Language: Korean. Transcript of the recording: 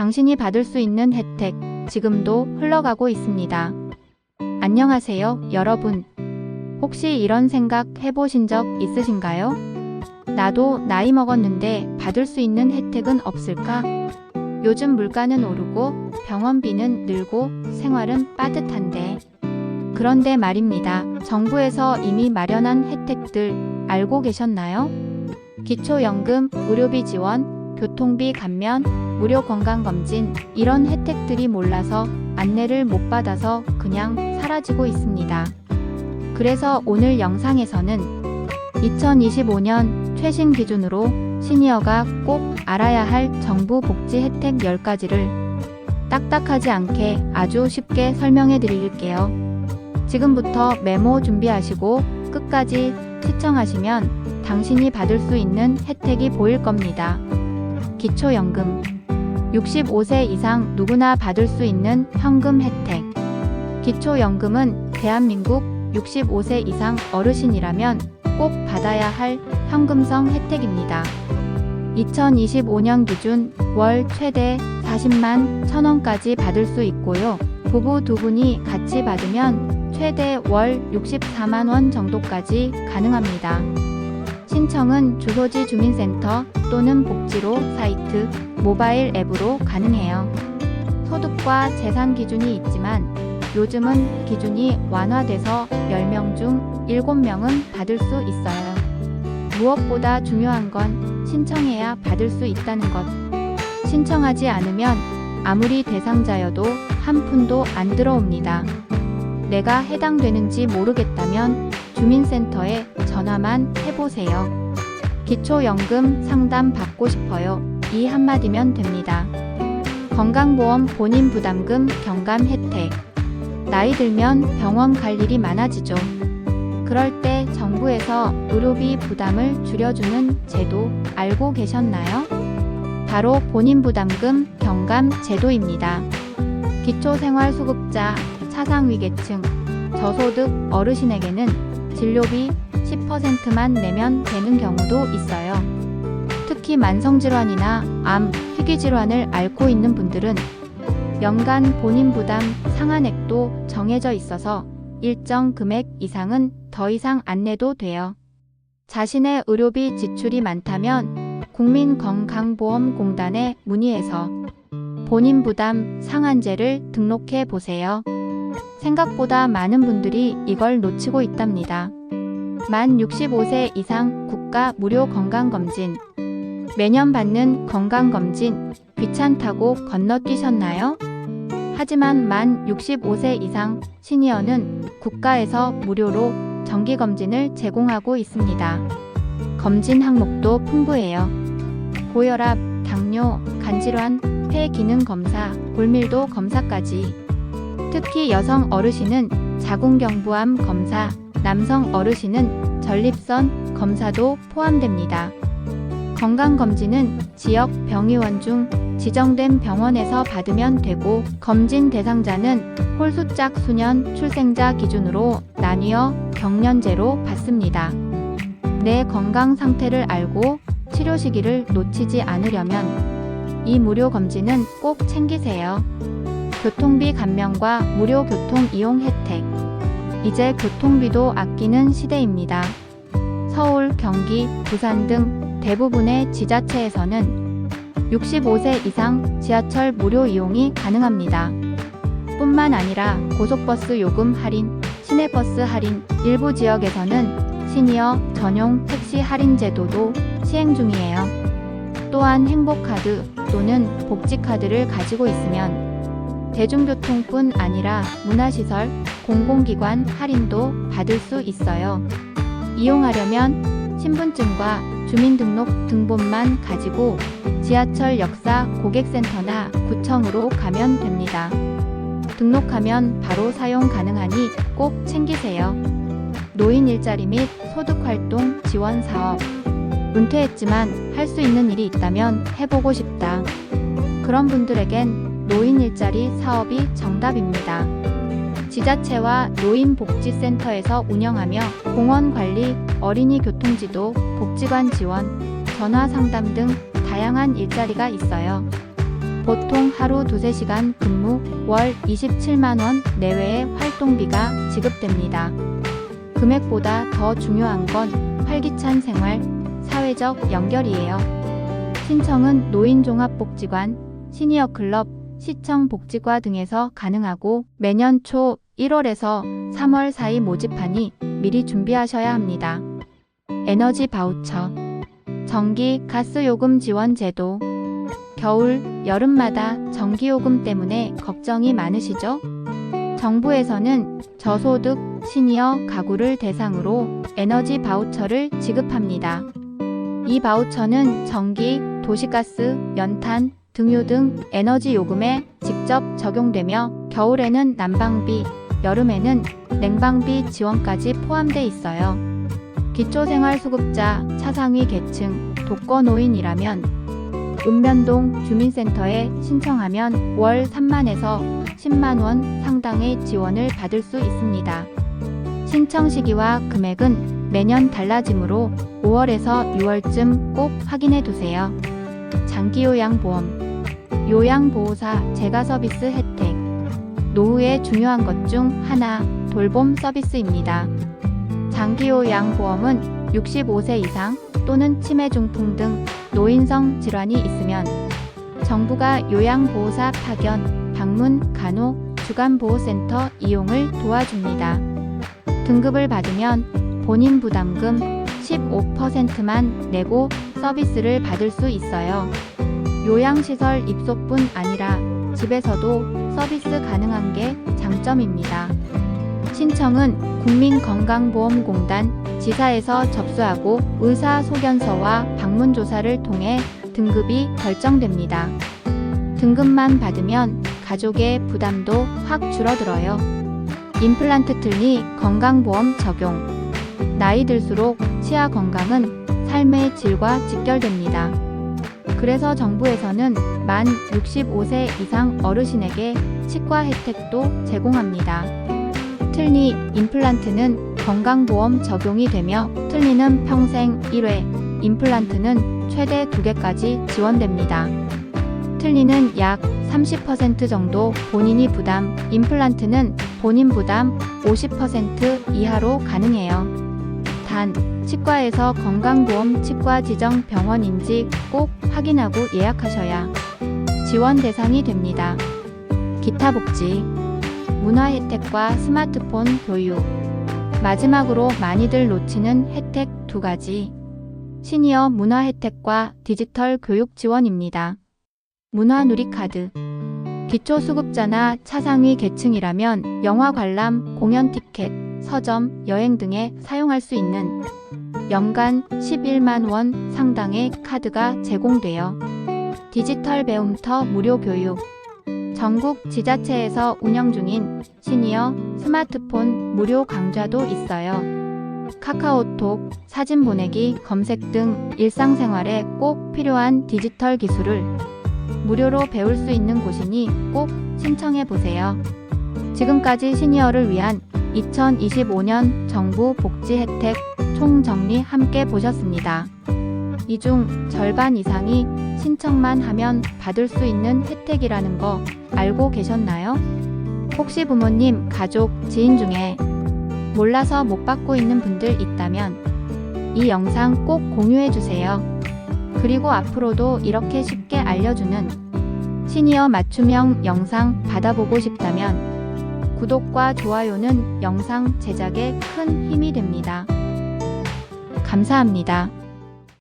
당신이 받을 수 있는 혜택, 지금도 흘러가고 있습니다. 안녕하세요, 여러분. 혹시 이런 생각 해보신 적 있으신가요? 나도 나이 먹었는데 받을 수 있는 혜택은 없을까? 요즘 물가는 오르고 병원비는 늘고 생활은 빠듯한데. 그런데 말입니다. 정부에서 이미 마련한 혜택들 알고 계셨나요? 기초연금, 의료비 지원, 교통비 감면, 무료 건강검진, 이런 혜택들이 몰라서 안내를 못 받아서 그냥 사라지고 있습니다. 그래서 오늘 영상에서는 2025년 최신 기준으로 시니어가 꼭 알아야 할 정부 복지 혜택 10가지를 딱딱하지 않게 아주 쉽게 설명해 드릴게요. 지금부터 메모 준비하시고 끝까지 시청하시면 당신이 받을 수 있는 혜택이 보일 겁니다. 기초연금. 65세 이상 누구나 받을 수 있는 현금 혜택. 기초연금은 대한민국 65세 이상 어르신이라면 꼭 받아야 할 현금성 혜택입니다. 2025년 기준 월 최대 40만 1,000원까지 받을 수 있고요. 부부 2분이 같이 받으면 최대 월 64만 원 정도까지 가능합니다. 신청은 주소지 주민센터 또는 복지로 사이트, 모바일 앱으로 가능해요. 소득과 재산 기준이 있지만 요즘은 기준이 완화돼서 10명 중 7명은 받을 수 있어요. 무엇보다 중요한 건 신청해야 받을 수 있다는 것. 신청하지 않으면 아무리 대상자여도 한 푼도 안 들어옵니다. 내가 해당되는지 모르겠다면 주민센터에 전화만 해보세요. 기초연금 상담 받고 싶어요. 이 한마디면 됩니다. 건강보험 본인 부담금 경감 혜택. 나이 들면 병원 갈 일이 많아지죠. 그럴 때 정부에서 의료비 부담을 줄여주는 제도 알고 계셨나요? 바로 본인 부담금 경감 제도입니다. 기초생활수급자, 차상위계층, 저소득 어르신에게는 진료비 10%만 내면 되는 경우도 있어요. 특히 만성질환이나 암, 희귀질환을 앓고 있는 분들은 연간 본인 부담 상한액도 정해져 있어서 일정 금액 이상은 더 이상 안 내도 돼요. 자신의 의료비 지출이 많다면 국민건강보험공단에 문의해서 본인 부담 상한제를 등록해 보세요. 생각보다 많은 분들이 이걸 놓치고 있답니다. 만 65세 이상 국가 무료 건강검진. 매년 받는 건강검진 귀찮다고 건너뛰셨나요? 하지만 만 65세 이상 시니어는 국가에서 무료로 정기검진을 제공하고 있습니다. 검진 항목도 풍부해요. 고혈압, 당뇨, 간질환, 폐기능검사, 골밀도 검사까지. 특히 여성 어르신은 자궁경부암 검사, 남성 어르신은 전립선 검사도 포함됩니다. 건강검진은 지역 병의원 중 지정된 병원에서 받으면 되고 검진 대상자는 홀수작 수년 출생자 기준으로 나뉘어 경년제로 받습니다. 내 건강 상태를 알고 치료 시기를 놓치지 않으려면 이 무료 검진은 꼭 챙기세요. 교통비 감면과 무료 교통 이용 혜택. 이제 교통비도 아끼는 시대입니다. 서울, 경기, 부산 등 대부분의 지자체에서는 65세 이상 지하철 무료 이용이 가능합니다. 뿐만 아니라 고속버스 요금 할인, 시내버스 할인, 일부 지역에서는 시니어 전용 택시 할인 제도도 시행 중이에요. 또한 행복카드 또는 복지카드를 가지고 있으면 대중교통뿐 아니라 문화시설, 공공기관 할인도 받을 수 있어요. 이용하려면 신분증과 주민등록 등본만 가지고 지하철 역사 고객센터나 구청으로 가면 됩니다. 등록하면 바로 사용 가능하니 꼭 챙기세요. 노인 일자리 및 소득활동 지원 사업. 은퇴했지만 할 수 있는 일이 있다면 해보고 싶다. 그런 분들에겐 노인 일자리 사업이 정답입니다. 지자체와 노인복지센터에서 운영하며 공원관리, 어린이 교통지도, 복지관 지원, 전화 상담 등 다양한 일자리가 있어요. 보통 하루 2-3시간 근무, 월 27만원 내외의 활동비가 지급됩니다. 금액보다 더 중요한 건 활기찬 생활, 사회적 연결이에요. 신청은 노인종합복지관, 시니어클럽, 시청복지과 등에서 가능하고 매년 초 1월에서 3월 사이 모집하니 미리 준비하셔야 합니다. 에너지 바우처, 전기, 가스요금 지원 제도. 겨울, 여름마다 전기요금 때문에 걱정이 많으시죠? 정부에서는 저소득, 시니어 가구를 대상으로 에너지 바우처를 지급합니다. 이 바우처는 전기, 도시가스, 연탄, 등유 등 에너지 요금에 직접 적용되며 겨울에는 난방비, 여름에는 냉방비 지원까지 포함돼 있어요. 기초생활수급자, 차상위 계층, 독거노인이라면 읍면동 주민센터에 신청하면 월 3만에서 10만원 상당의 지원을 받을 수 있습니다. 신청 시기와 금액은 매년 달라지므로 5월에서 6월쯤 꼭 확인해 두세요. 장기요양보험, 요양보호사 재가 서비스 혜택. 노후에 중요한 것 중 하나, 돌봄 서비스입니다. 장기요양보험은 65세 이상 또는 치매 중풍 등 노인성 질환이 있으면 정부가 요양보호사 파견, 방문, 간호, 주간보호센터 이용을 도와줍니다. 등급을 받으면 본인 부담금 15%만 내고 서비스를 받을 수 있어요. 요양시설 입소뿐 아니라 집에서도 서비스 가능한 게 장점입니다. 신청은 국민건강보험공단 지사에서 접수하고 의사소견서와 방문조사를 통해 등급이 결정됩니다. 등급만 받으면 가족의 부담도 확 줄어들어요. 임플란트 틀니 건강보험 적용. 나이 들수록 치아 건강은 삶의 질과 직결됩니다. 그래서 정부에서는 만 65세 이상 어르신에게 치과 혜택도 제공합니다. 틀니 임플란트는 건강보험 적용이 되며 틀니는 평생 1회, 임플란트는 최대 2개까지 지원됩니다. 틀니는 약 30% 정도 본인이 부담, 임플란트는 본인 부담 50% 이하로 가능해요. 단, 치과에서 건강보험 치과 지정 병원인지 꼭 확인하고 예약하셔야 지원 대상이 됩니다. 기타 복지, 문화 혜택과 스마트폰 교육. 마지막으로 많이들 놓치는 혜택 2가지. 시니어 문화 혜택과 디지털 교육 지원입니다. 문화 누리카드. 기초수급자나 차상위 계층이라면 영화 관람, 공연 티켓, 서점, 여행 등에 사용할 수 있는 연간 11만 원 상당의 카드가 제공되어 디지털 배움터 무료 교육. 전국 지자체에서 운영 중인 시니어 스마트폰 무료 강좌도 있어요. 카카오톡, 사진 보내기, 검색 등 일상생활에 꼭 필요한 디지털 기술을 무료로 배울 수 있는 곳이니 꼭 신청해 보세요. 지금까지 시니어를 위한 2025년 정부 복지 혜택 총정리 함께 보셨습니다. 이 중 절반 이상이 신청만 하면 받을 수 있는 혜택이라는 거 알고 계셨나요? 혹시 부모님, 가족, 지인 중에 몰라서 못 받고 있는 분들 있다면 이 영상 꼭 공유해 주세요. 그리고 앞으로도 이렇게 쉽게 알려주는 시니어 맞춤형 영상 받아보고 싶다면 구독과 좋아요는 영상 제작에 큰 힘이 됩니다. 감사합니다.